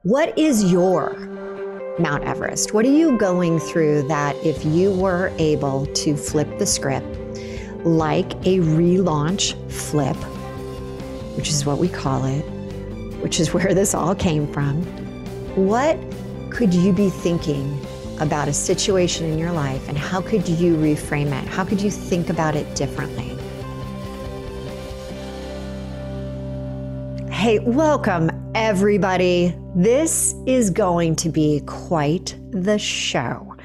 What is your Mount Everest? What are you going through that if you were able to flip the script like a relaunch flip, which is what we call it, which is where this all came from, what could you be thinking about a situation in your life and how could you reframe it? How could you think about it differently? Hey, welcome everybody. This is going to be quite the show.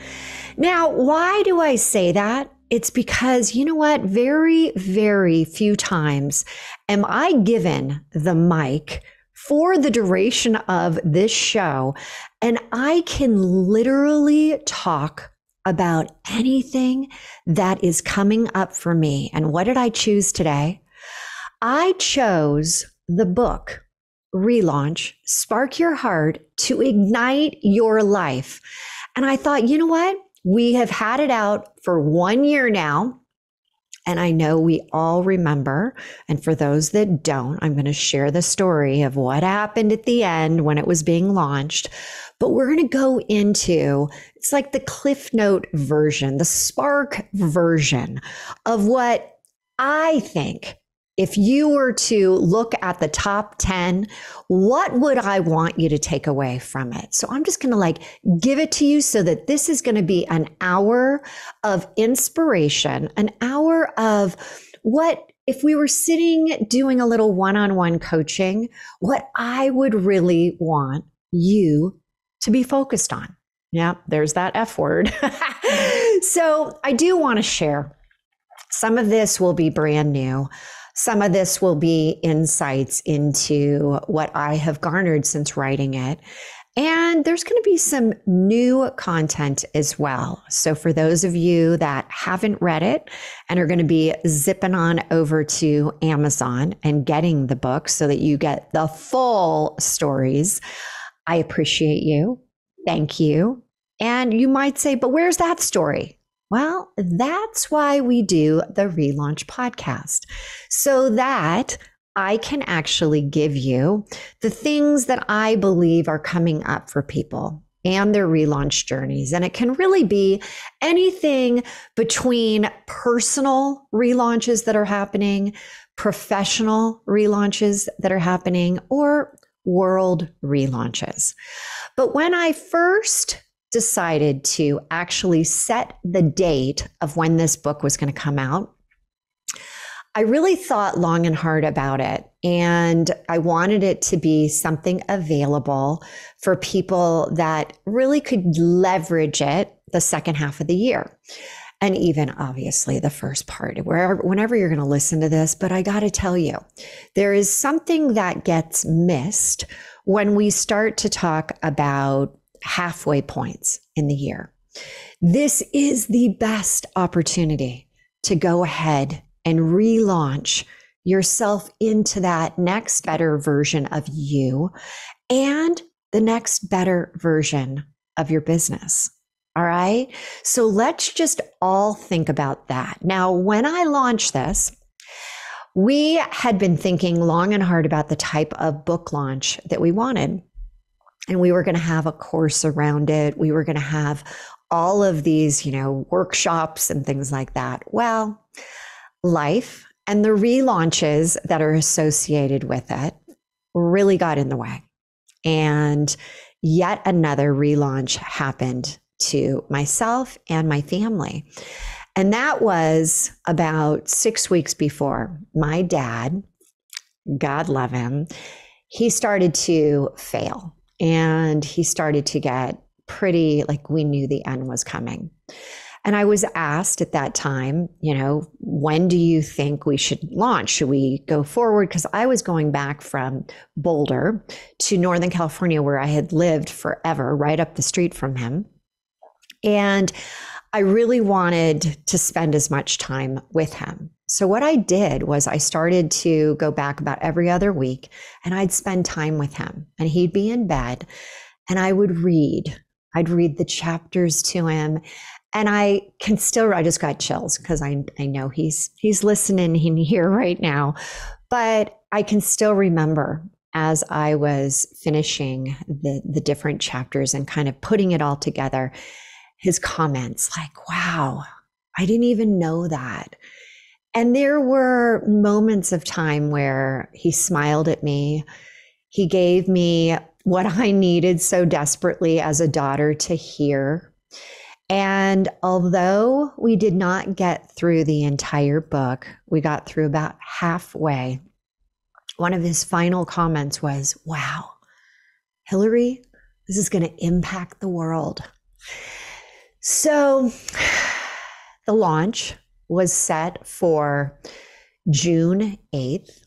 Now, why do I say that? It's because, you know what? Very, very few times am I given the mic for the duration of this show, and I can literally talk about anything that is coming up for me. And what did I choose today? I chose the book, Relaunch, Spark Your Heart to Ignite Your Life. And I thought, you know what? We have had it out for 1 year now. And I know we all remember. And for those that don't, I'm going to share the story of what happened at the end when it was being launched. But we're going to go into, it's like the Cliff Note version, the Spark version of what I think, if you were to look at the top 10, what would I want you to take away from it? So I'm just going to give it to you so that this is going to be an hour of inspiration, an hour of what, if we were sitting doing a little one-on-one coaching, what I would really want you to be focused on. Yeah, there's that F word. So I do want to share. Some of this will be brand new. Some of this will be insights into what I have garnered since writing it. And there's going to be some new content as well. So for those of you that haven't read it and are going to be zipping on over to Amazon and getting the book so that you get the full stories, I appreciate you. Thank you. And you might say, but where's that story? Well, that's why we do the Relaunch podcast, so that I can actually give you the things that I believe are coming up for people and their relaunch journeys. And it can really be anything between personal relaunches that are happening, professional relaunches that are happening, or world relaunches. But when I first decided to actually set the date of when this book was going to come out, I really thought long and hard about it. And I wanted it to be something available for people that really could leverage it the second half of the year. And even obviously the first part, whenever you're going to listen to this. But I got to tell you, there is something that gets missed when we start to talk about halfway points in the year. This is the best opportunity to go ahead and relaunch yourself into that next better version of you and the next better version of your business. All right. So let's just all think about that. Now, when I launched this, we had been thinking long and hard about the type of book launch that we wanted. And we were going to have a course around it. We were going to have all of these, workshops and things like that. Well, life and the relaunches that are associated with it really got in the way. And yet another relaunch happened to myself and my family. And that was about 6 weeks before my dad, God love him, he started to fail. And he started to get pretty, we knew the end was coming. And I was asked at that time, when do you think we should launch? Should we go forward? Because I was going back from Boulder to Northern California, where I had lived forever, right up the street from him. And I really wanted to spend as much time with him. So what I did was I started to go back about every other week, and I'd spend time with him, and he'd be in bed and I would read. I'd read the chapters to him, and I just got chills because I know he's listening in here right now, but I can still remember as I was finishing the different chapters and kind of putting it all together, his comments like, wow, I didn't even know that. And there were moments of time where he smiled at me. He gave me what I needed so desperately as a daughter to hear. And although we did not get through the entire book, we got through about halfway. One of his final comments was, wow, Hilary, this is going to impact the world. So the launch was set for June 8th.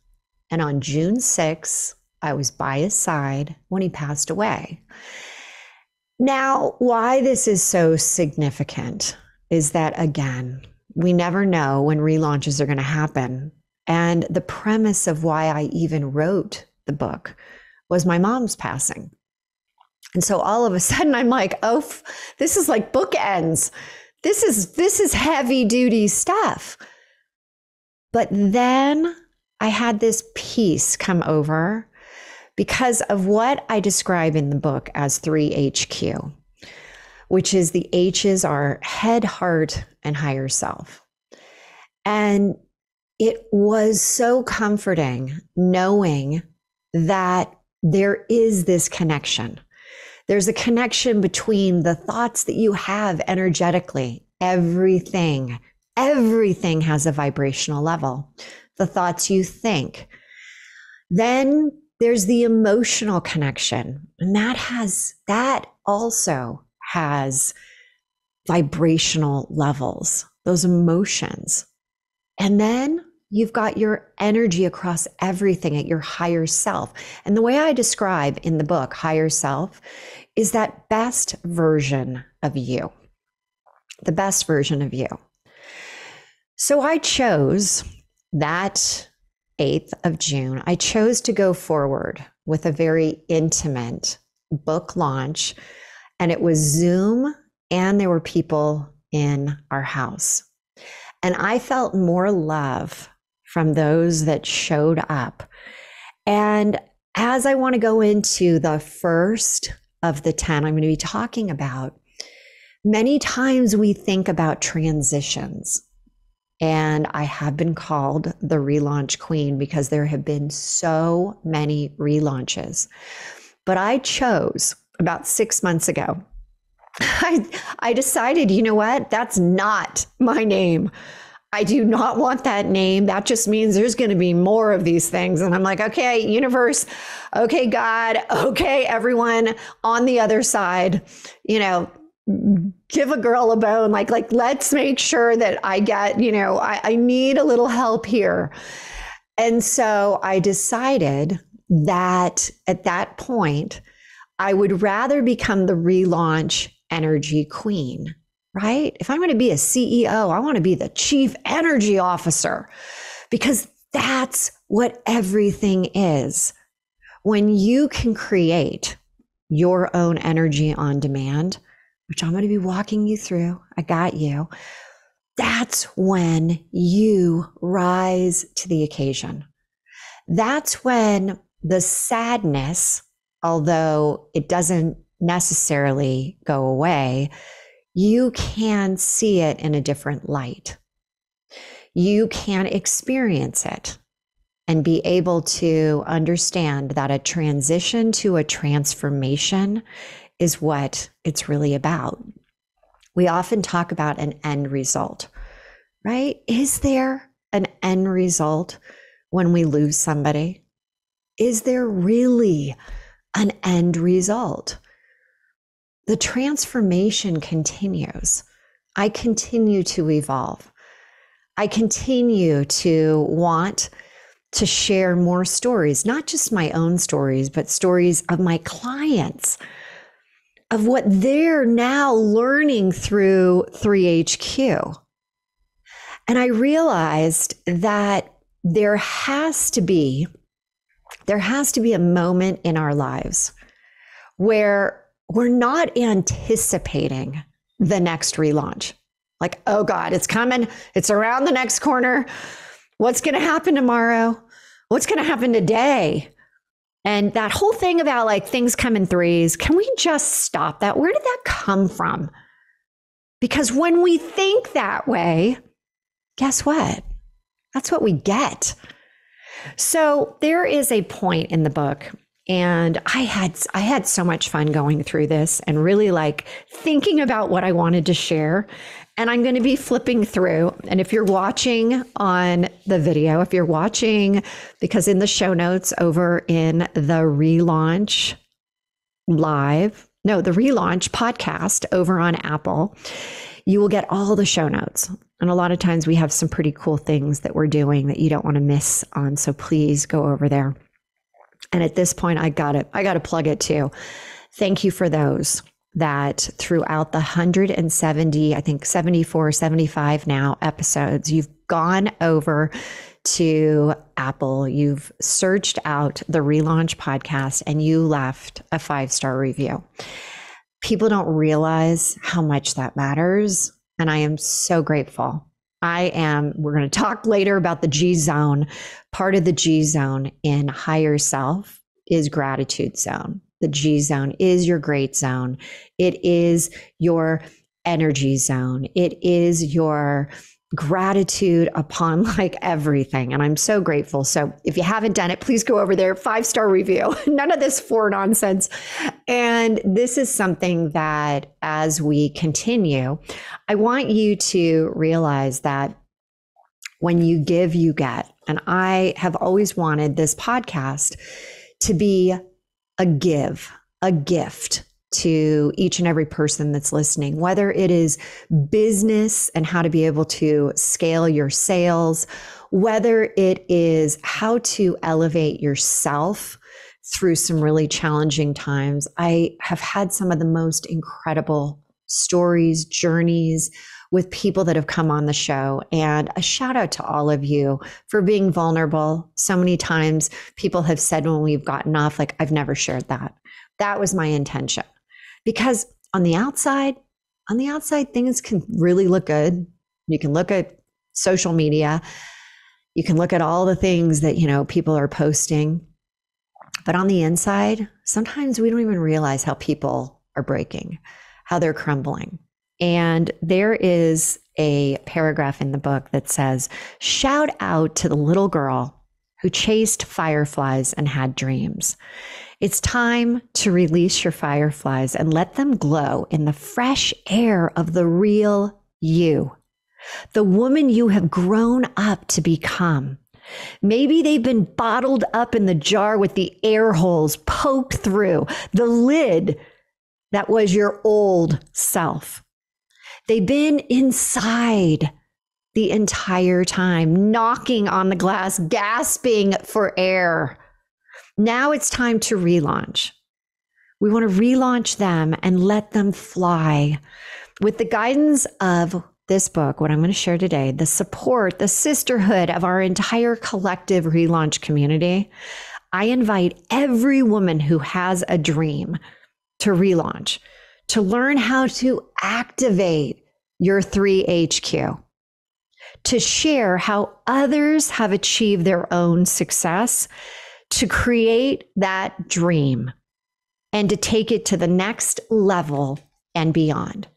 And on June 6th, I was by his side when he passed away. Now, why this is so significant is that, again, we never know when relaunches are going to happen. And the premise of why I even wrote the book was my mom's passing. And so all of a sudden I'm like, oh, this is like bookends. This is heavy duty stuff. But then I had this peace come over because of what I describe in the book as 3HQ, which is the H's are head, heart, and higher self. And it was so comforting knowing that there is this connection. There's a connection between the thoughts that you have energetically. Everything has a vibrational level. The thoughts you think. Then there's the emotional connection. And that also has vibrational levels, those emotions. And then you've got your energy across everything at your higher self. And the way I describe in the book, higher self, is that best version of you, the best version of you. So I chose that 8th of June, I chose to go forward with a very intimate book launch. And it was Zoom, and there were people in our house. And I felt more love from those that showed up. And as I want to go into the first of the 10 I'm going to be talking about, many times we think about transitions. And I have been called the relaunch queen because there have been so many relaunches. But I chose about 6 months ago, I decided, you know what? That's not my name. I do not want that name. That just means there's going to be more of these things. And I'm like, okay, universe, okay, God, okay, everyone on the other side, give a girl a bone. Like, let's make sure that I get, I need a little help here. And so I decided that at that point, I would rather become the relaunch energy queen, right? If I'm going to be a CEO, I want to be the chief energy officer, because that's what everything is. When you can create your own energy on demand, which I'm going to be walking you through, I got you. That's when you rise to the occasion. That's when the sadness, although it doesn't necessarily go away, you can see it in a different light. You can experience it and be able to understand that a transition to a transformation is what it's really about. We often talk about an end result, right? Is there an end result when we lose somebody? Is there really an end result? The transformation continues. I continue to evolve. I continue to want to share more stories, not just my own stories, but stories of my clients, of what they're now learning through 3HQ. And I realized that there has to be a moment in our lives where we're not anticipating the next relaunch. Like, oh God, it's coming. It's around the next corner. What's going to happen tomorrow? What's going to happen today? And that whole thing about like things come in threes, can we just stop that? Where did that come from? Because when we think that way, guess what? That's what we get. So there is a point in the book, and I had so much fun going through this and really like thinking about what I wanted to share. And I'm going to be flipping through. And if you're watching on the video, if you're watching, because in the show notes over in the relaunch podcast over on Apple, you will get all the show notes. And a lot of times we have some pretty cool things that we're doing that you don't want to miss on. So please go over there. And at this point, I got to plug it too. Thank you for those that throughout the 170, I think 74, 75 now episodes, you've gone over to Apple, you've searched out the Relaunch podcast, and you left a 5-star review. People don't realize how much that matters. And I am so grateful. We're going to talk later about the G zone. Part of the G zone in higher self is gratitude zone. The G zone is your great zone. It is your energy zone. It is your gratitude upon like everything. And I'm so grateful. So if you haven't done it, please go over there, 5-star review, none of this 4 nonsense. And this is something that as we continue, I want you to realize that when you give, you get. And I have always wanted this podcast to be a gift to each and every person that's listening, whether it is business and how to be able to scale your sales, whether it is how to elevate yourself through some really challenging times. I have had some of the most incredible stories, journeys with people that have come on the show. And a shout out to all of you for being vulnerable. So many times people have said when we've gotten off, like, I've never shared that. That was my intention. Because on the outside, things can really look good. You can look at social media. You can look at all the things that, people are posting. But on the inside, sometimes we don't even realize how people are breaking, how they're crumbling. And there is a paragraph in the book that says, shout out to the little girl who chased fireflies and had dreams. It's time to release your fireflies and let them glow in the fresh air of the real you, the woman you have grown up to become. Maybe they've been bottled up in the jar with the air holes poked through, the lid that was your old self. They've been inside the entire time, knocking on the glass, gasping for air. Now it's time to relaunch. We want to relaunch them and let them fly. With the guidance of this book, what I'm going to share today, the support, the sisterhood of our entire collective relaunch community, I invite every woman who has a dream to relaunch, to learn how to activate your 3HQ, to share how others have achieved their own success, to create that dream and to take it to the next level and beyond.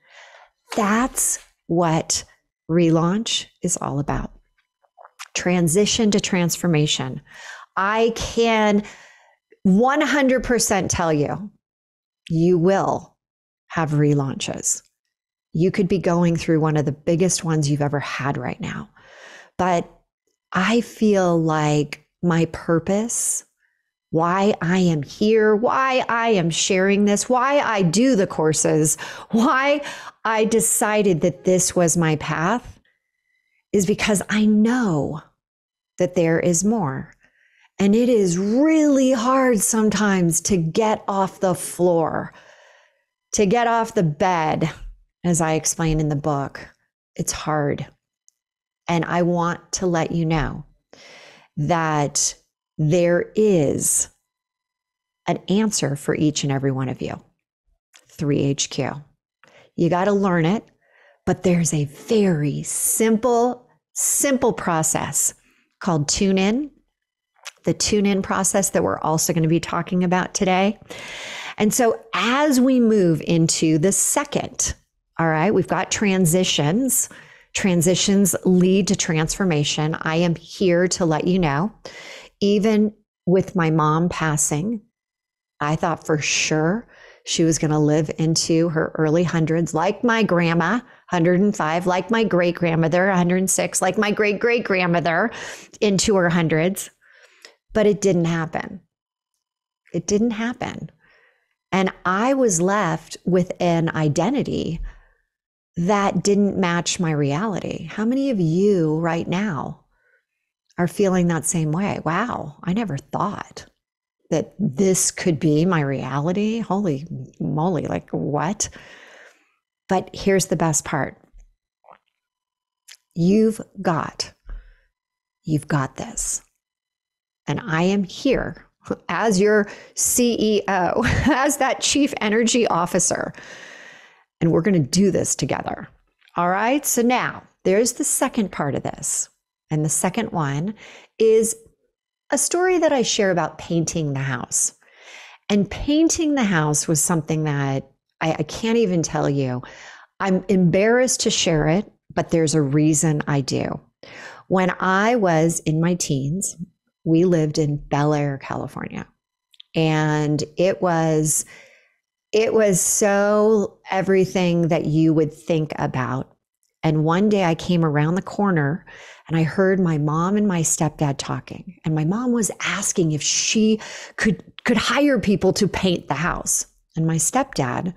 That's what relaunch is all about. Transition to transformation. I can 100% tell you, you will have relaunches. You could be going through one of the biggest ones you've ever had right now. But I feel like my purpose, why I am here, why I am sharing this, why I do the courses, why I decided that this was my path is because I know that there is more. And it is really hard sometimes to get off the floor, to get off the bed, as I explain in the book. It's hard. And I want to let you know that there is an answer for each and every one of you. 3HQ. You got to learn it, but there's a very simple process called tune in, the tune-in process that we're also going to be talking about today. And so as we move into the second, all right, we've got transitions. Transitions lead to transformation. I am here to let you know, even with my mom passing, I thought for sure she was going to live into her early hundreds, like my grandma, 105, like my great grandmother, 106, like my great great grandmother, into her hundreds. But it didn't happen. It didn't happen. And I was left with an identity that didn't match my reality. How many of you right now are feeling that same way? Wow, I never thought that this could be my reality. Holy moly, like what? But here's the best part. You've got this. And I am here as your CEO, as that chief energy officer. And we're going to do this together. All right. So now there's the second part of this. And the second one is a story that I share about painting the house. And painting the house was something that I can't even tell you. I'm embarrassed to share it, but there's a reason I do. When I was in my teens, we lived in Bel Air, California. And it was so everything that you would think about. And one day I came around the corner and I heard my mom and my stepdad talking. And my mom was asking if she could hire people to paint the house. And my stepdad,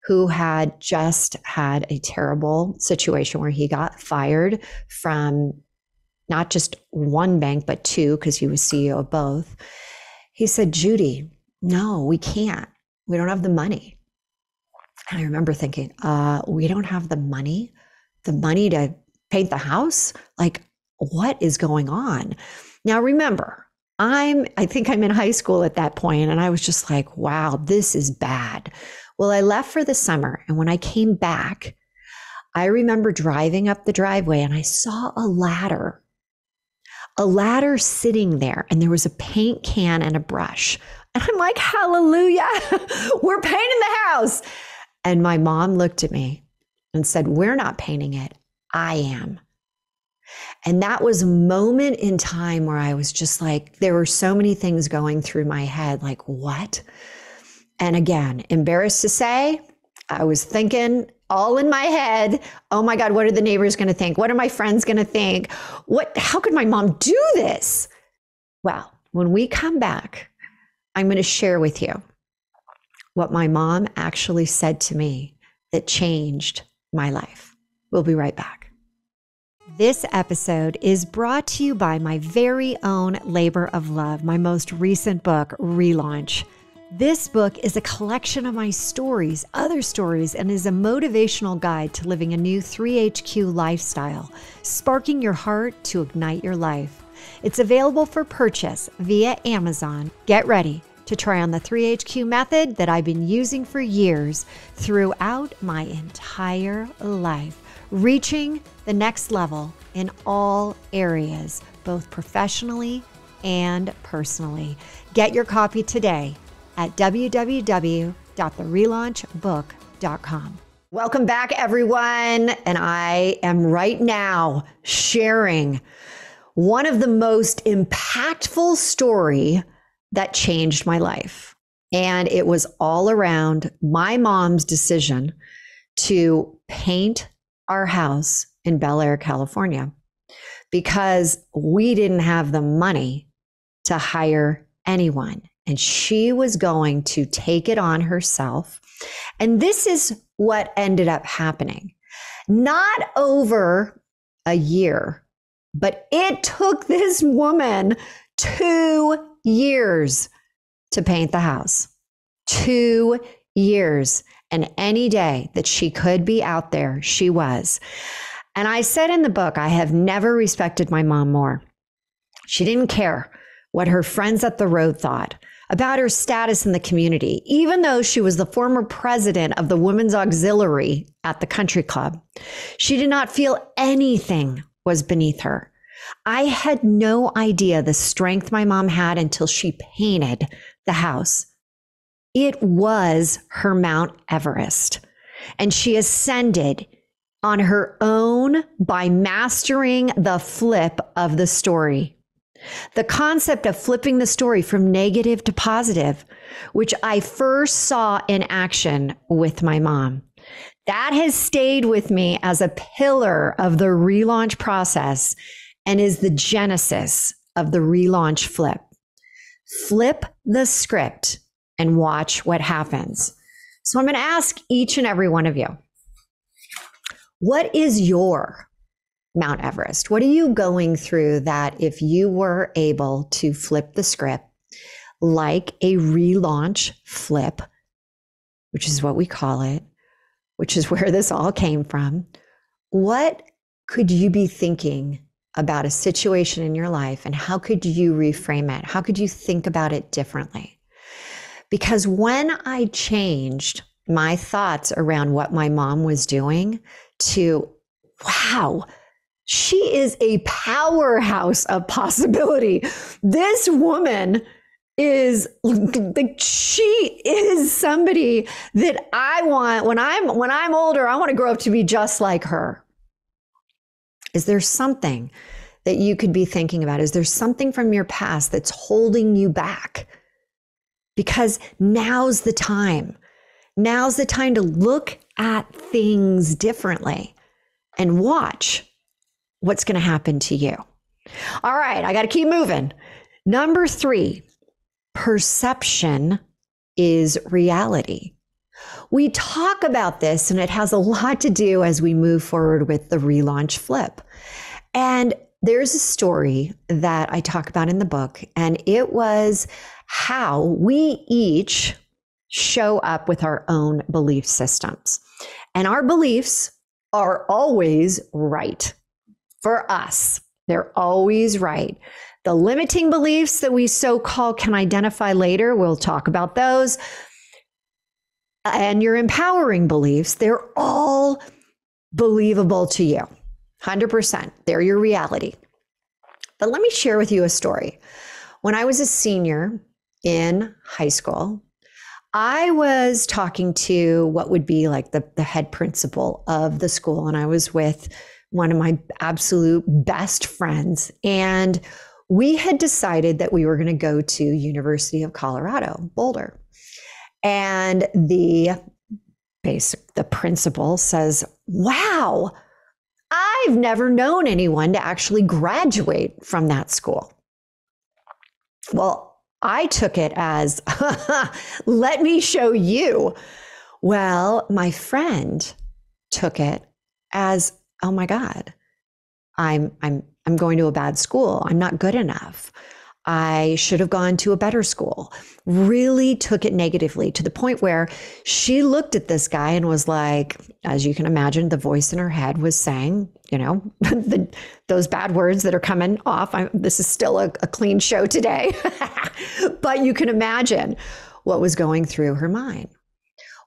who had just had a terrible situation where he got fired from not just one bank, but two, because he was CEO of both. He said, Judy, no, we can't. We don't have the money. And I remember thinking, we don't have the money to paint the house? Like, what is going on? Now, remember, I think I'm in high school at that point, and I was just like, wow, this is bad. Well, I left for the summer, and when I came back, I remember driving up the driveway, and I saw a ladder sitting there, and there was a paint can and a brush. And I'm like, hallelujah, we're painting the house. And my mom looked at me and said, we're not painting it, I am. And that was a moment in time where I was just like, there were so many things going through my head, like, what? And again, embarrassed to say, I was thinking all in my head, oh my God, what are the neighbors going to think? What are my friends going to think? How could my mom do this? Well, when we come back, I'm going to share with you what my mom actually said to me that changed my life. We'll be right back. This episode is brought to you by my very own labor of love, my most recent book, Relaunch. This book is a collection of my stories, other stories, and is a motivational guide to living a new 3HQ lifestyle, sparking your heart to ignite your life. It's available for purchase via Amazon. Get ready to try on the 3HQ method that I've been using for years throughout my entire life, reaching the next level in all areas, both professionally and personally. Get your copy today at www.therelaunchbook.com. Welcome back, everyone. And I am right now sharing one of the most impactful story that changed my life. And it was all around my mom's decision to paint our house in Bel Air, California, because we didn't have the money to hire anyone. And she was going to take it on herself. And this is what ended up happening. Not over a year, but it took this woman 2 years to paint the house. 2 years. And any day that she could be out there, she was. And I said in the book, I have never respected my mom more. She didn't care what her friends at the road thought about her status in the community, even though she was the former president of the Women's Auxiliary at the country club. She did not feel anything was beneath her. I had no idea the strength my mom had until she painted the house. It was her Mount Everest, and she ascended on her own by mastering the flip of the story. The concept of flipping the story from negative to positive, which I first saw in action with my mom. That has stayed with me as a pillar of the relaunch process and is the genesis of the relaunch flip. Flip the script and watch what happens. So I'm going to ask each and every one of you, what is your Mount Everest? What are you going through that if you were able to flip the script like a relaunch flip, which is what we call it, which is where this all came from, what could you be thinking about a situation in your life and how could you reframe it? How could you think about it differently? Because when I changed my thoughts around what my mom was doing to, wow, she is a powerhouse of possibility. This woman is she is somebody that I want when I'm older, I want to grow up to be just like her. Is there something that you could be thinking about? Is there something from your past that's holding you back? Because now's the time. Now's the time to look at things differently and watch what's going to happen to you. All right, I got to keep moving. Number 3, perception is reality. We talk about this, and it has a lot to do as we move forward with the relaunch flip. And there's a story that I talk about in the book, and it was how we each show up with our own belief systems. And our beliefs are always right for us. They're always right. The limiting beliefs that we so-called can identify later, we'll talk about those. And your empowering beliefs, they're all believable to you. 100%. They're your reality. But let me share with you a story. When I was a senior in high school, I was talking to what would be like the head principal of the school, and I was with one of my absolute best friends, and we had decided that we were going to go to University of Colorado, Boulder. And the principal says, wow, I've never known anyone to actually graduate from that school. Well, I took it as, let me show you. Well, my friend took it as, oh my God, I'm going to a bad school. I'm not good enough. I should have gone to a better school. Really took it negatively to the point where she looked at this guy and was like, as you can imagine, the voice in her head was saying, those bad words that are coming off. This is still a clean show today, but you can imagine what was going through her mind.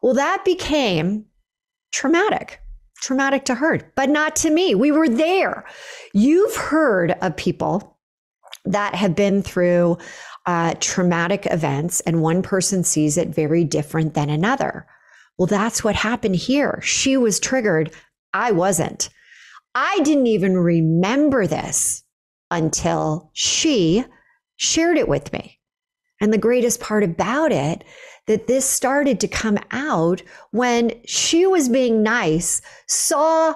Well, that became traumatic to her, but not to me. We were there. You've heard of people that have been through traumatic events, and one person sees it very different than another. Well, that's what happened here. She was triggered. I wasn't. I didn't even remember this until she shared it with me. And the greatest part about it, that this started to come out when she was being nice, saw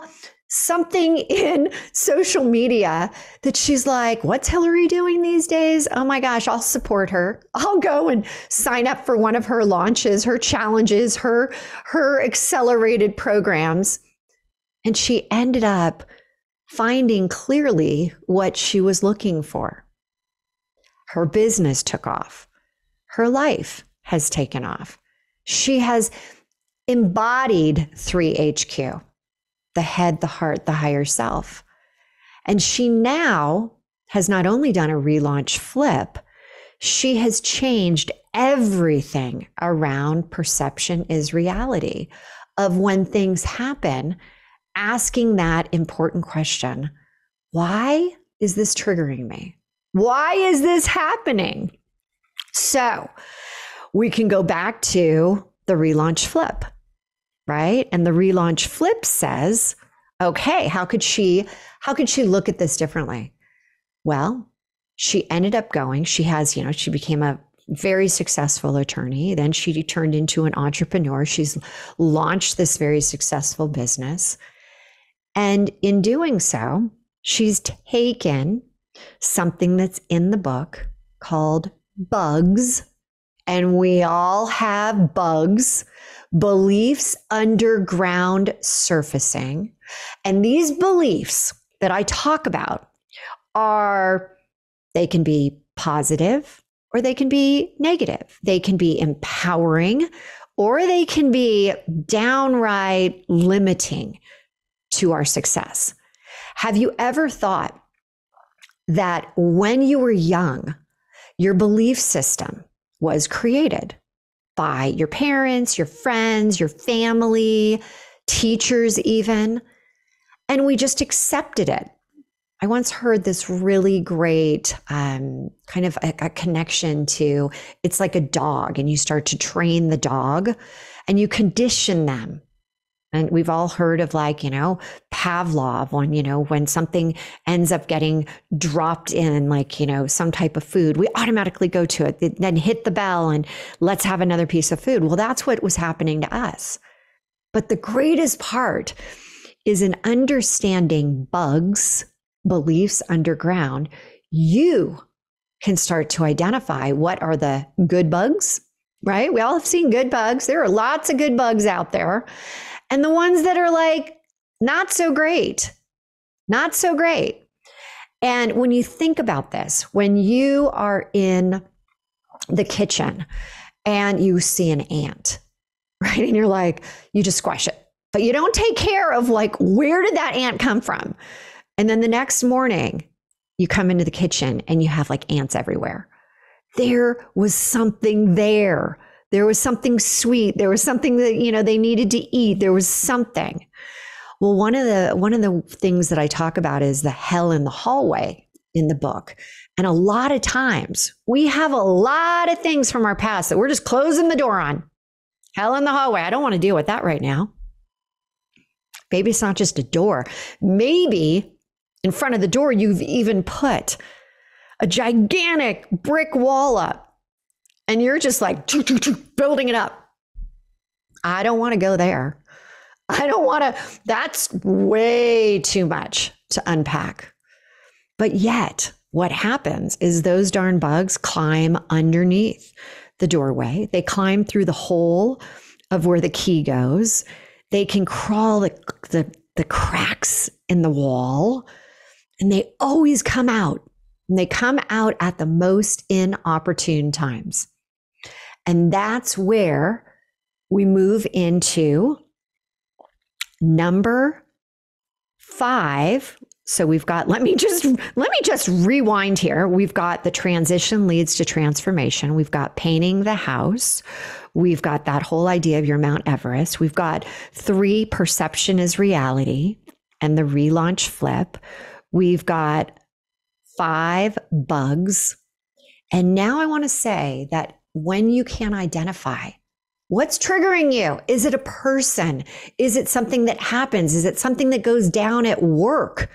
something in social media that she's like, what's Hilary doing these days? Oh my gosh, I'll support her. I'll go and sign up for one of her launches, her challenges, her accelerated programs. And she ended up finding clearly what she was looking for. Her business took off. Her life has taken off. She has embodied 3HQ. The head, the heart, the higher self. And she now has not only done a relaunch flip, she has changed everything around perception is reality of when things happen, asking that important question, why is this triggering me? Why is this happening? So we can go back to the relaunch flip, right? And the relaunch flip says, okay, how could she look at this differently? Well, she ended up going, she became a very successful attorney. Then she turned into an entrepreneur. She's launched this very successful business. And in doing so, she's taken something that's in the book called bugs. And we all have bugs, beliefs underground surfacing. And these beliefs that I talk about they can be positive or they can be negative. They can be empowering or they can be downright limiting to our success. Have you ever thought that when you were young, your belief system was created by your parents, your friends, your family, teachers even, and we just accepted it? I once heard this really great kind of a connection to, it's like a dog, and you start to train the dog and you condition them. And we've all heard of Pavlov, when something ends up getting dropped in, some type of food, we automatically go to it, then hit the bell and let's have another piece of food. Well, that's what was happening to us. But the greatest part is in understanding bugs, beliefs underground. You can start to identify what are the good bugs, right? We all have seen good bugs. There are lots of good bugs out there. And the ones that are not so great, not so great. And when you think about this, when you are in the kitchen and you see an ant, right? And you're you just squash it, but you don't take care of where did that ant come from? And then the next morning you come into the kitchen and you have ants everywhere. There was something there. There was something sweet. There was something that, they needed to eat. There was something. Well, one of the things that I talk about is the hell in the hallway in the book. And a lot of times we have a lot of things from our past that we're just closing the door on. Hell in the hallway. I don't want to deal with that right now. Maybe it's not just a door. Maybe in front of the door, you've even put a gigantic brick wall up. And you're just building it up. I don't want to go there. That's way too much to unpack. But yet, what happens is those darn bugs climb underneath the doorway. They climb through the hole of where the key goes. They can crawl the cracks in the wall. And they always come out. And they come out at the most inopportune times. And that's where we move into number 5. So we've got, let me just rewind here. We've got the transition leads to transformation. We've got painting the house. We've got that whole idea of your Mount Everest. We've got 3, perception is reality, and the relaunch flip. We've got 5, bugs. And now I want to say that when you can identify what's triggering you, is it a person? Is it something that happens? Is it something that goes down at work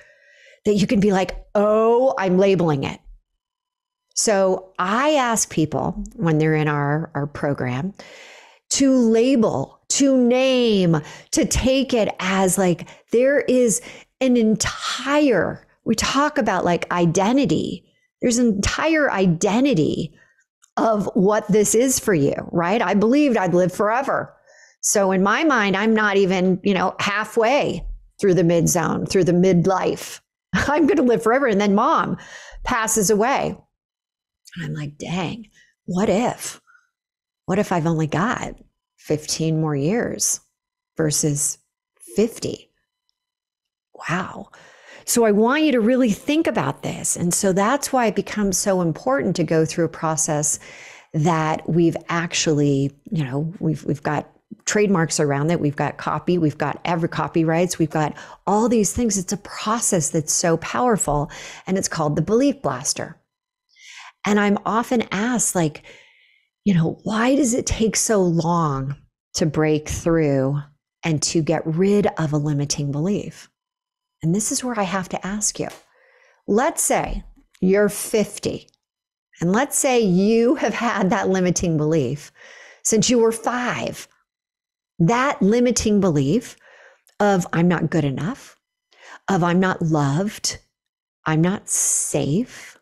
that you can be oh, I'm labeling it? So I ask people when they're in our program to label, to name, to take it as there is an entire, we talk about identity. There's an entire identity of what this is for you, right? I believed I'd live forever. So in my mind, I'm not even, halfway through the mid zone, through the midlife. I'm going to live forever. And then mom passes away. And I'm dang, what if I've only got 15 more years versus 50? Wow. So I want you to really think about this. And so that's why it becomes so important to go through a process that we've actually, we've got trademarks around it. We've got copy, we've got every copyrights, we've got all these things. It's a process that's so powerful, and it's called the belief blaster. And I'm often asked, like, why does it take so long to break through and to get rid of a limiting belief? And this is where I have to ask you. Let's say you're 50, and let's say you have had that limiting belief since you were 5. That limiting belief of I'm not good enough, of I'm not loved, I'm not safe.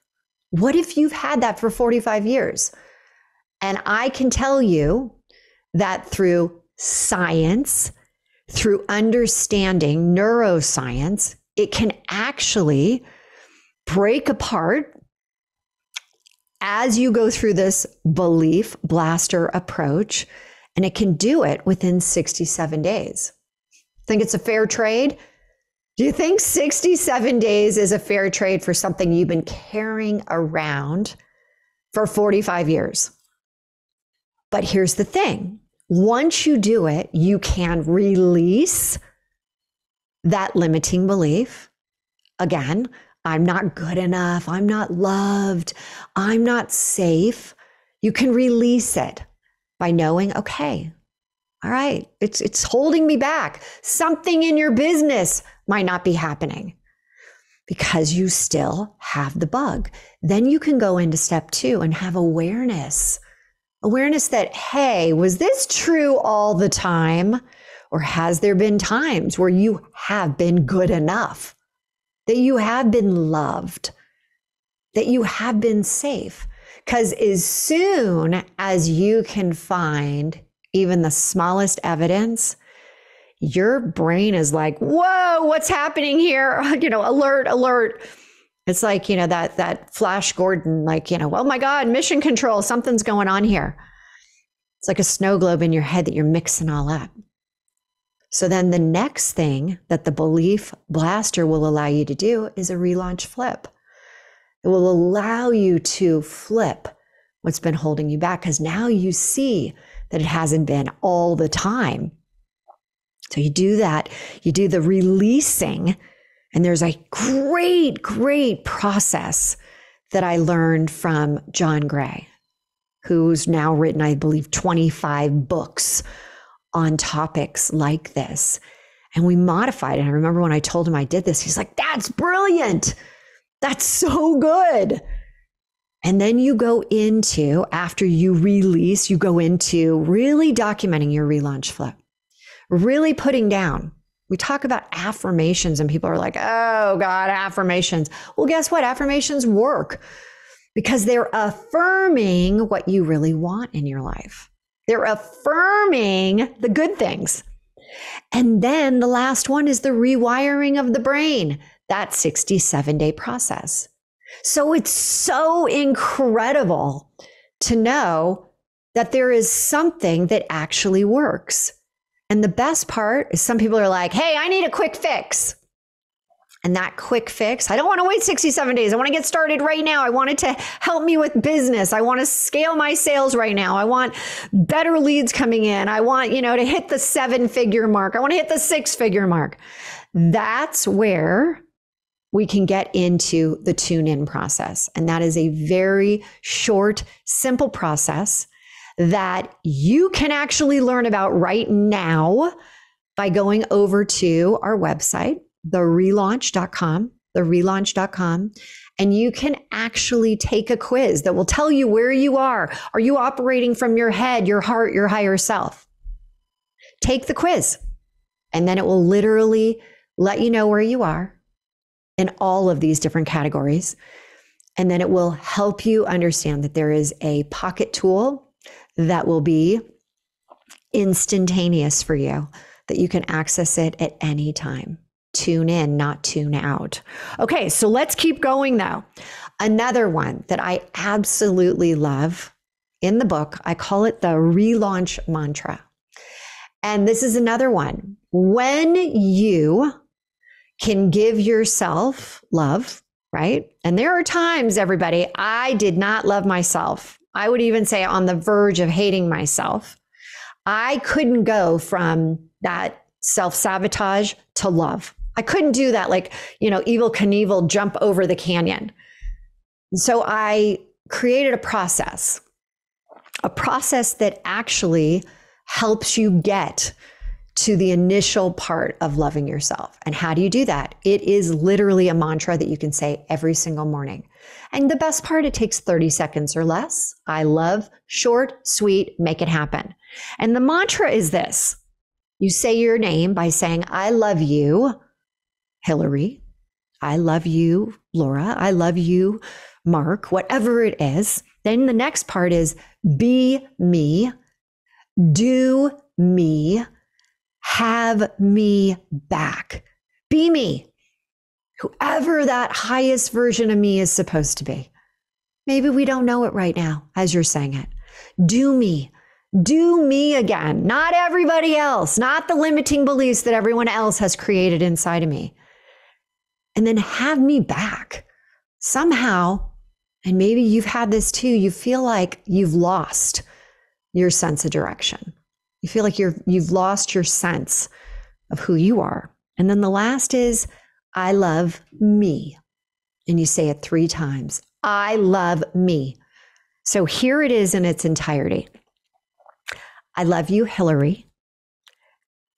What if you've had that for 45 years? And I can tell you that through science, through understanding neuroscience, it can actually break apart as you go through this belief blaster approach, and it can do it within 67 days. Think it's a fair trade? Do you think 67 days is a fair trade for something you've been carrying around for 45 years? But here's the thing. Once you do it, you can release that limiting belief. Again, I'm not good enough. I'm not loved. I'm not safe. You can release it by knowing, okay, all right, it's holding me back. Something in your business might not be happening because you still have the bug. Then you can go into step 2 and have awareness. Awareness that, hey, was this true all the time? Or has there been times where you have been good enough, that you have been loved, that you have been safe? Because as soon as you can find even the smallest evidence, your brain is like, whoa, what's happening here? Alert, alert. It's like, that Flash Gordon, like, oh my God, mission control, something's going on here. It's like a snow globe in your head that you're mixing all up. So then the next thing that the belief blaster will allow you to do is a relaunch flip. It will allow you to flip what's been holding you back, because now you see that it hasn't been all the time. So you do that, you do the releasing, and there's a great, great process that I learned from John Gray, who's now written, I believe, 25 books on topics like this. And we modified it. And I remember when I told him I did this, he's like, that's brilliant. That's so good. And then you go into, after you release, you go into really documenting your relaunch flip, really putting down. We talk about affirmations and people are like, oh God, affirmations. Well, guess what? Affirmations work because they're affirming what you really want in your life. They're affirming the good things. And then the last one is the rewiring of the brain, that 67-day process. So it's so incredible to know that there is something that actually works. And the best part is some people are like, hey, I need a quick fix. And that quick fix, I don't want to wait 67 days. I want to get started right now. I want it to help me with business. I want to scale my sales right now. I want better leads coming in. I want, to hit the 7-figure mark. I want to hit the 6-figure mark. That's where we can get into the tune-in process. And that is a very short, simple process that you can actually learn about right now by going over to our website, therelaunch.com, and you can actually take a quiz that will tell you where you are. Are you operating from your head, your heart, your higher self? Take the quiz, and then it will literally let you know where you are in all of these different categories. And then it will help you understand that there is a pocket tool that will be instantaneous for you, that you can access it at any time. Tune in, not tune out. Okay, so let's keep going though. Another one that I absolutely love in the book, I call it the relaunch mantra. And this is another one. When you can give yourself love, right? And there are times, everybody, I did not love myself. I would even say on the verge of hating myself. I couldn't go from that self-sabotage to love. I couldn't do that, like, Evel Knievel jump over the canyon. So I created a process that actually helps you get to the initial part of loving yourself. And how do you do that? It is literally a mantra that you can say every single morning. And the best part, it takes 30 seconds or less. I love, short, sweet, make it happen. And the mantra is this. You say your name by saying, I love you, Hilary. I love you, Laura. I love you, Mark, whatever it is. Then the next part is be me, do me, have me back. Be me, whoever that highest version of me is supposed to be. Maybe we don't know it right now as you're saying it. Do me again, not everybody else, not the limiting beliefs that everyone else has created inside of me. And then have me back somehow. And maybe you've had this too. You feel like you've lost your sense of direction. You feel like you've lost your sense of who you are. And then the last is, I love me. And you say it 3 times. I love me. So here it is in its entirety. I love you, Hilary.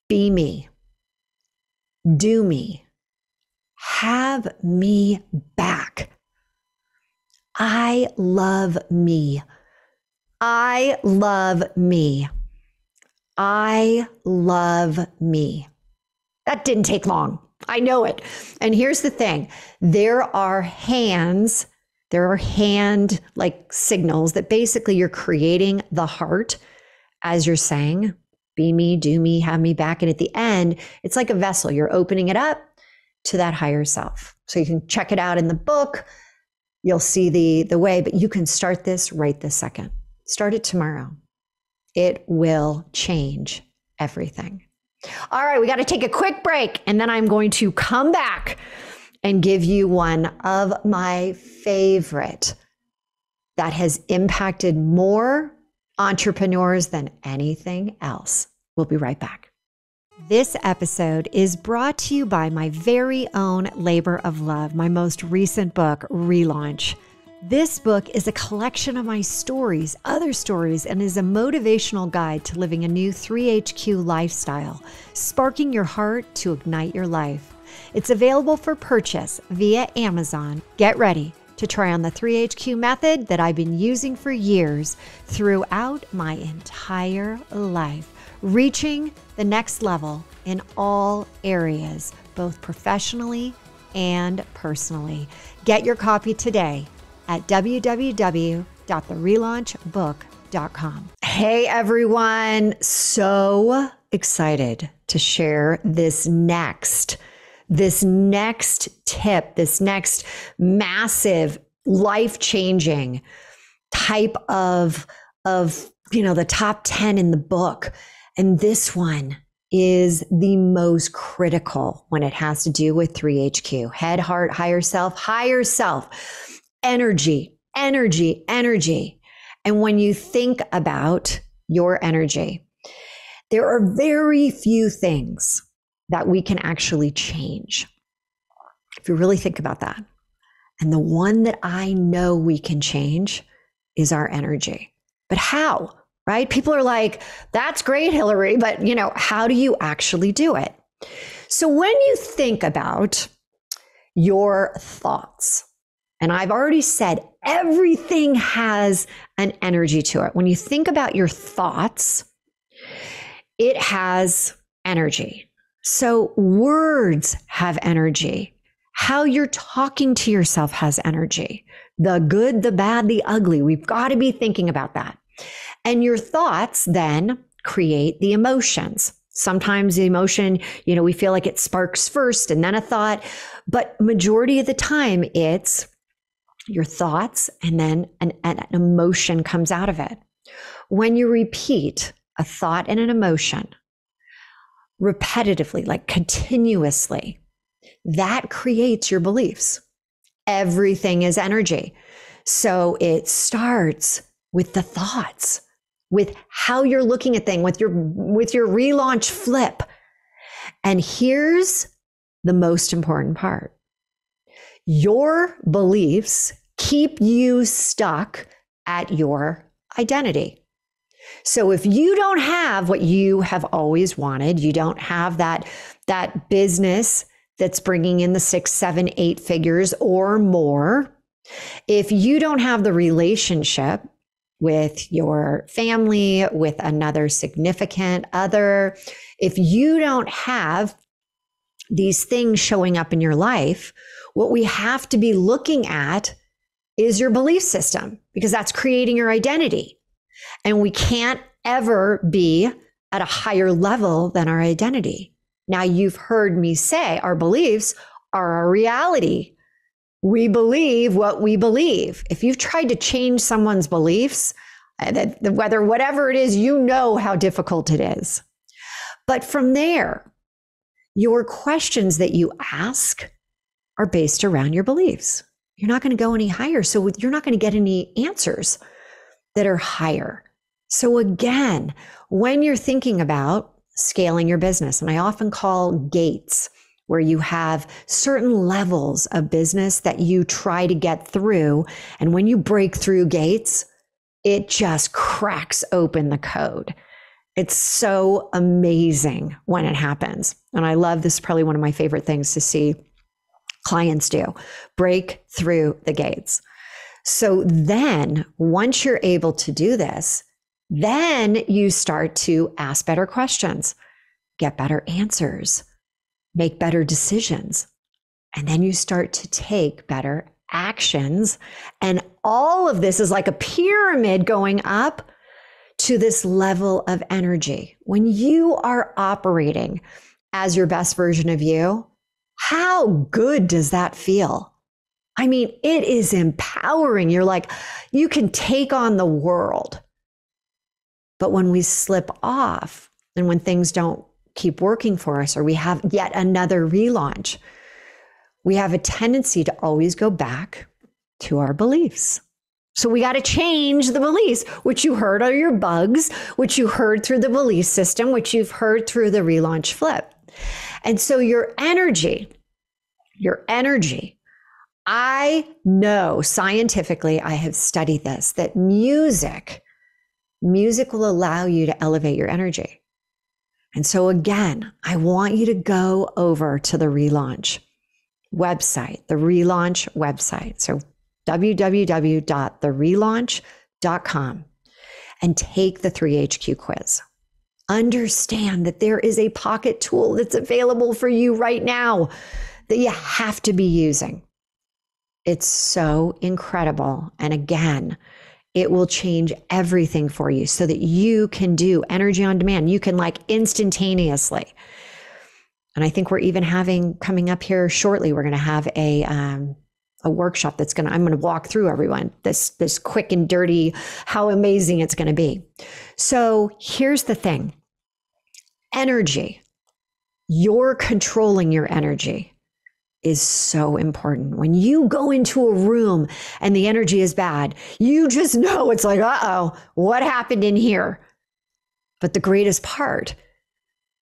Be me. Do me. Have me back. I love me. I love me. I love me. That didn't take long. I know it. And here's the thing. There are hand like signals that basically you're creating the heart as you're saying, be me, do me, have me back. And at the end, it's like a vessel. You're opening it up to that higher self. So you can check it out in the book. You'll see the way, but you can start this right this second. Start it tomorrow. It will change everything. All right, we got to take a quick break, and then I'm going to come back and give you one of my favorite that has impacted more entrepreneurs than anything else. We'll be right back. This episode is brought to you by my very own labor of love, my most recent book, Relaunch. This book is a collection of my stories, other stories, and is a motivational guide to living a new 3HQ lifestyle, sparking your heart to ignite your life. It's available for purchase via Amazon. Get ready to try on the 3HQ method that I've been using for years throughout my entire life, reaching the next level in all areas, both professionally and personally. Get your copy today at www.therelaunchbook.com. Hey everyone, so excited to share this next tip, this next massive life-changing type of the top 10 in the book. And this one is the most critical when it has to do with 3HQ, head, heart, higher self, energy. And when you think about your energy, there are very few things that we can actually change. If you really think about that. And the one that I know we can change is our energy. But how? Right? People are like, that's great, Hilary, but how do you actually do it? So when you think about your thoughts, and I've already said everything has an energy to it. When you think about your thoughts, it has energy. So words have energy. How you're talking to yourself has energy. The good, the bad, the ugly. We've got to be thinking about that. And your thoughts then create the emotions. Sometimes the emotion, we feel like it sparks first and then a thought, but majority of the time it's your thoughts and then an emotion comes out of it. When you repeat a thought and an emotion repetitively, like continuously, that creates your beliefs. Everything is energy. So it starts with the thoughts. with how you're looking at things, with your relaunch flip. And here's the most important part. Your beliefs keep you stuck at your identity. So if you don't have what you have always wanted, you don't have that business that's bringing in the 6, 7, 8 figures or more, if you don't have the relationship with your family, with another significant other, if you don't have these things showing up in your life, what we have to be looking at is your belief system, because that's creating your identity. And we can't ever be at a higher level than our identity. Now, you've heard me say our beliefs are our reality. We believe what we believe. If you've tried to change someone's beliefs, whatever it is, you know how difficult it is. But from there, your questions that you ask are based around your beliefs. You're not going to go any higher. So you're not going to get any answers that are higher. So again, when you're thinking about scaling your business, and I often call gates, where you have certain levels of business that you try to get through. And when you break through gates, it just cracks open the code. It's so amazing when it happens. And I love this, is probably one of my favorite things to see clients do, break through the gates. So then once you're able to do this, then you start to ask better questions, get better answers, make better decisions. And then you start to take better actions. And all of this is like a pyramid going up to this level of energy. When you are operating as your best version of you, how good does that feel? I mean, it is empowering. You're like, you can take on the world. But when we slip off and when things don't keep working for us, or we have yet another relaunch, we have a tendency to always go back to our beliefs. So we got to change the beliefs, which you heard are your bugs, which you heard through the belief system, which you've heard through the relaunch flip. And so your energy, I know scientifically, I have studied this, that music will allow you to elevate your energy. And so again, I want you to go over to the relaunch website, So www.therelaunch.com, and take the 3HQ quiz. Understand that there is a pocket tool that's available for you right now that you have to be using. It's so incredible. And again, it will change everything for you so that you can do energy on demand. You can like instantaneously. And I think we're even coming up here shortly, we're going to have a workshop I'm going to walk through everyone, this quick and dirty, how amazing it's going to be. So here's the thing. Energy, you're controlling your energy is so important. When you go into a room and the energy is bad, you just know it's like, uh-oh, what happened in here? But the greatest part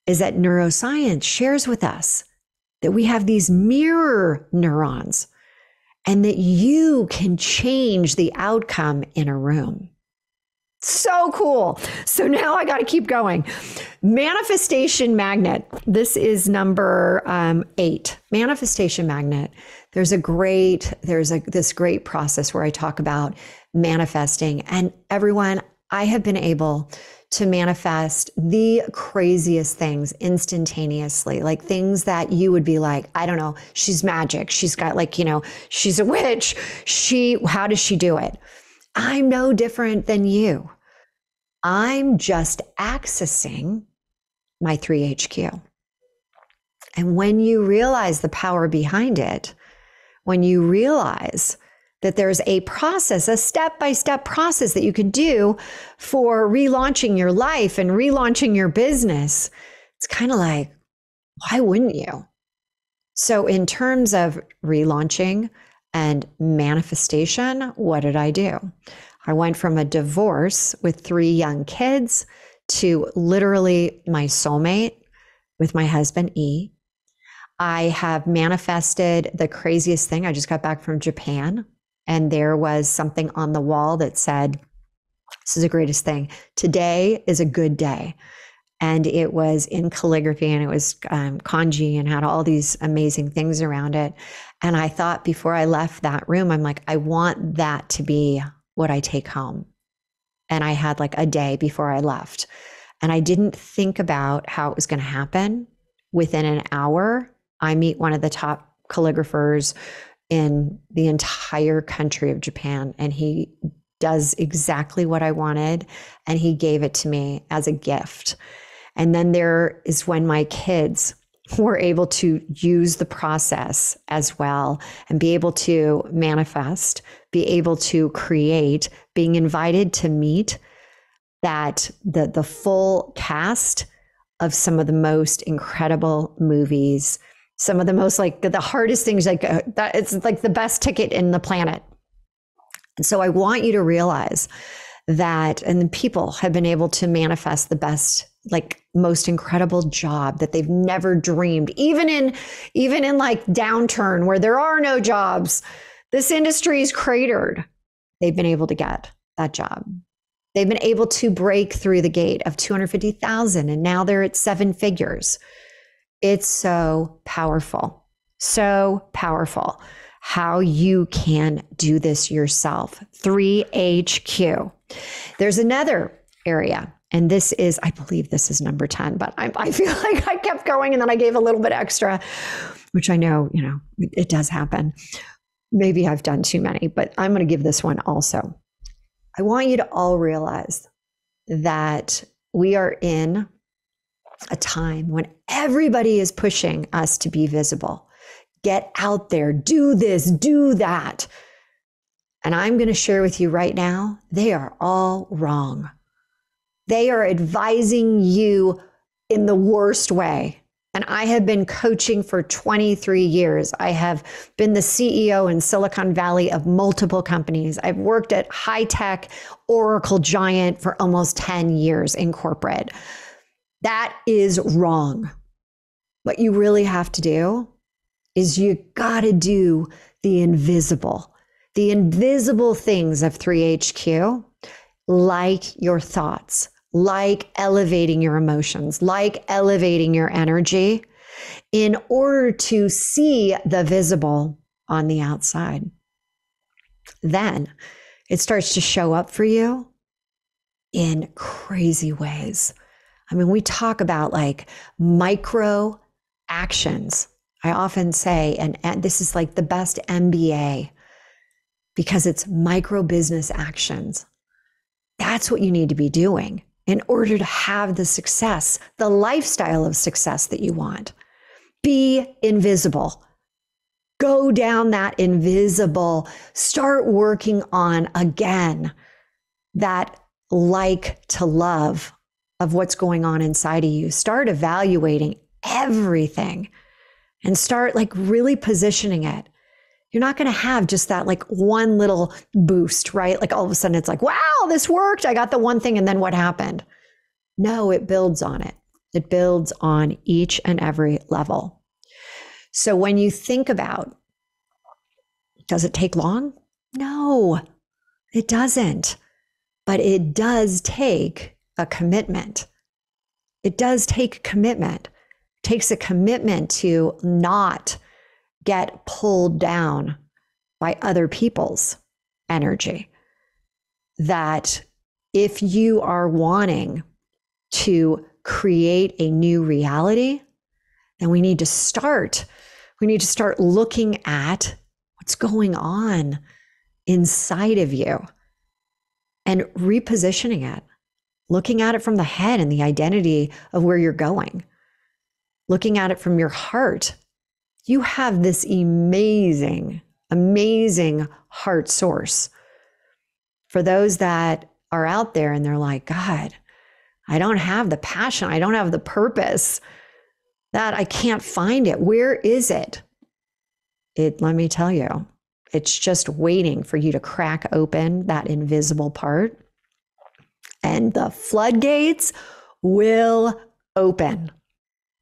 is that neuroscience shares with us that we have these mirror neurons and that you can change the outcome in a room. So cool. So now I got to keep going. Manifestation magnet. This is number 8. Manifestation magnet. There's this great process where I talk about manifesting. And everyone, I have been able to manifest the craziest things instantaneously, like things that you would be like, I don't know, she's magic. She's got she's a witch. How does she do it? I'm no different than you. I'm just accessing my 3HQ. And when you realize the power behind it, when you realize that there's a process, a step-by-step process that you can do for relaunching your life and relaunching your business, it's kind of like, why wouldn't you? So in terms of relaunching and manifestation, what did I do? I went from a divorce with 3 young kids to literally my soulmate with my husband, E. I have manifested the craziest thing. I just got back from Japan, and there was something on the wall that said, this is the greatest thing. Today is a good day. And it was in calligraphy, and it was kanji, and had all these amazing things around it. And I thought before I left that room, I'm like, I want that to be what I take home. And I had like a day before I left. And I didn't think about how it was going to happen. Within an hour, I meet one of the top calligraphers in the entire country of Japan. And he does exactly what I wanted. And he gave it to me as a gift. And then there is when my kids were able to use the process as well and be able to manifest, be able to create, being invited to meet that the full cast of some of the most incredible movies, some of the most like the hardest things, like that it's like the best ticket in the planet. And so I want you to realize that, and the people have been able to manifest the best, like most incredible job that they've never dreamed, even in like downturn where there are no jobs, this industry is cratered. They've been able to get that job. They've been able to break through the gate of 250,000, and now they're at 7 figures. It's so powerful how you can do this yourself. 3HQ. There's another area, and this is, I believe this is number 10, but I feel like I kept going and then I gave a little bit extra, which I know, it does happen. Maybe I've done too many, but I'm going to give this one also. I want you to all realize that we are in a time when everybody is pushing us to be visible. Get out there, do this, do that. And I'm going to share with you right now, they are all wrong. They are advising you in the worst way. And I have been coaching for 23 years. I have been the CEO in Silicon Valley of multiple companies. I've worked at high-tech Oracle giant for almost 10 years in corporate. That is wrong. What you really have to do is you got to do the invisible things of 3HQ, like your thoughts, like elevating your emotions, like elevating your energy, in order to see the visible on the outside. Then it starts to show up for you in crazy ways. I mean, we talk about like micro actions. I often say, and this is like the best MBA, because it's micro business actions. That's what you need to be doing in order to have the success, the lifestyle of success that you want. Be invisible. Go down that invisible. Start working on, again, that like to love of what's going on inside of you. Start evaluating everything and start like really positioning it. You're not going to have just that like one little boost, right? Like all of a sudden it's like, wow, this worked. I got the one thing. And then what happened? No, it builds on it. It builds on each and every level. So when you think about, does it take long? No, it doesn't. But it does take a commitment. It does take commitment. It takes a commitment to not get pulled down by other people's energy. That if you are wanting to create a new reality, then we need to start looking at what's going on inside of you and repositioning it, looking at it from the head and the identity of where you're going, looking at it from your heart. You have this amazing, amazing heart source. For those that are out there and they're like, God, I don't have the passion. I don't have the purpose, that I can't find it. Where is it? Let me tell you, It's just waiting for you to crack open that invisible part, and the floodgates will open.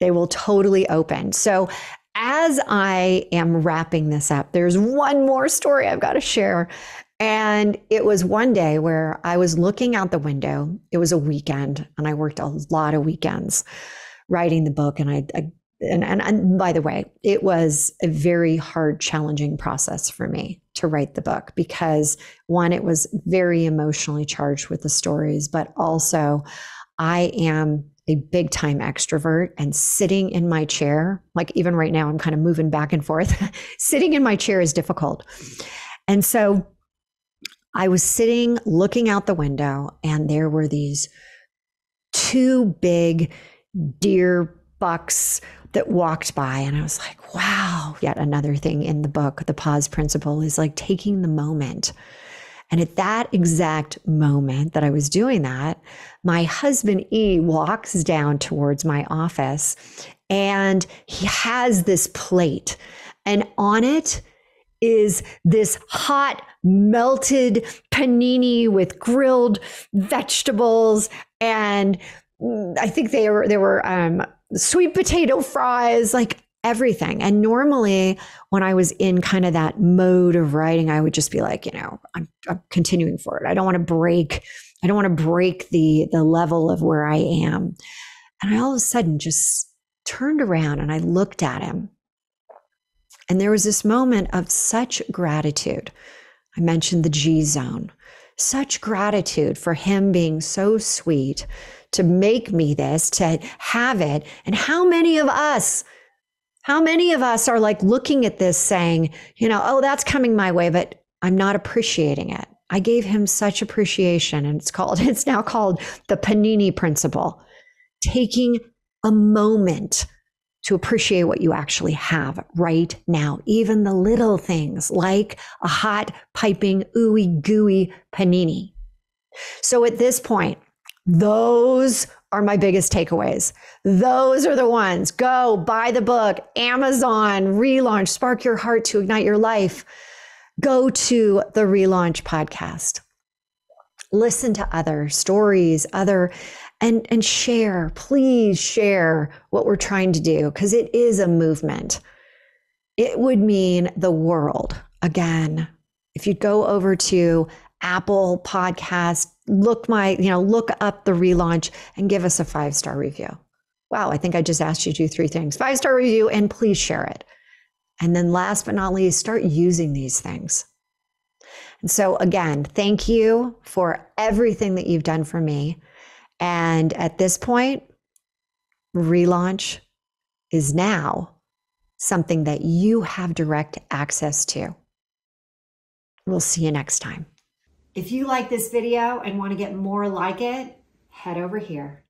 They will totally open. So as I am wrapping this up, there's one more story I've got to share. And it was one day where I was looking out the window. It was a weekend, and I worked a lot of weekends writing the book. And by the way, it was a very hard, challenging process for me to write the book because, one, it was very emotionally charged with the stories, but also I am a big time extrovert, and sitting in my chair, like even right now, I'm kind of moving back and forth. Sitting in my chair is difficult. And so I was sitting looking out the window, and there were these two big deer bucks that walked by. And I was like, wow, yet another thing in the book, the pause principle is like taking the moment. And at that exact moment that I was doing that, my husband E walks down towards my office, and he has this plate, and on it is this hot melted panini with grilled vegetables, and I think there were sweet potato fries, like everything. And normally when I was in kind of that mode of writing, I would just be like, I'm continuing forward. I don't want to break the level of where I am. And I all of a sudden just turned around and I looked at him. And there was this moment of such gratitude. I mentioned the G zone, such gratitude for him being so sweet to make me this, to have it. And how many of us are like looking at this saying, oh, that's coming my way, but I'm not appreciating it. I gave him such appreciation, and it's now called the panini principle. Taking a moment to appreciate what you actually have right now, even the little things like a hot, piping, ooey gooey panini. So at this point, those are my biggest takeaways. Those are the ones. Go buy the book, Amazon, relaunch, spark your heart to ignite your life. Go to the Relaunch podcast. Listen to other stories, and share, please share what we're trying to do, because it is a movement. It would mean the world. Again, if you'd go over to Apple Podcast, look up the Relaunch and give us a 5-star review. Wow, I think I just asked you to do 3 things. 5-star review, and please share it. And then last but not least, start using these things. And so again, thank you for everything that you've done for me. And at this point, Relaunch is now something that you have direct access to. We'll see you next time. If you like this video and want to get more like it, head over here.